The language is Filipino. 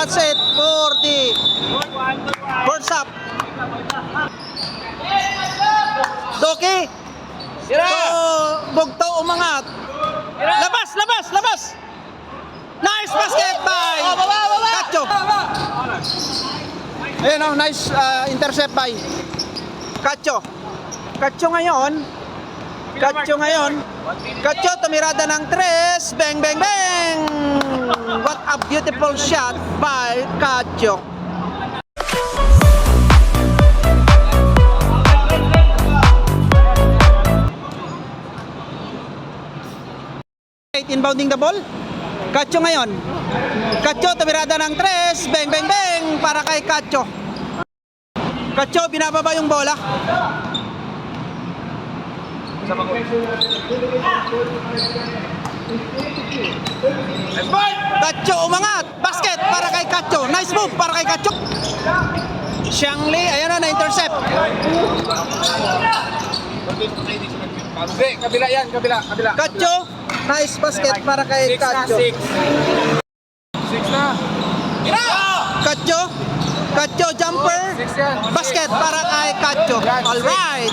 That's it for the first half. Doki. So, Bugto umangat. Labas, labas, labas. Nice basket by Cacho. Ayan o, nice intercept by Cacho. Cacho ngayon. Cacho tumirada ng 3. Bang, bang, bang. What a beautiful shot by Cacho. Inbounding the ball. Cacho ngayon. Cacho tumirada ng 3. Bang, bang, bang. Para kay Cacho. Cacho binababa yung bola. Cacho umangat. Basket para kay Cacho. Nice move para kay Cacho. Xiangli, ayan na intercept. Kabila yan, kabila. Cacho, nice basket para kay Cacho. 6 na. Cacho jumper. 6 yan. Basket para kay Cacho. All right.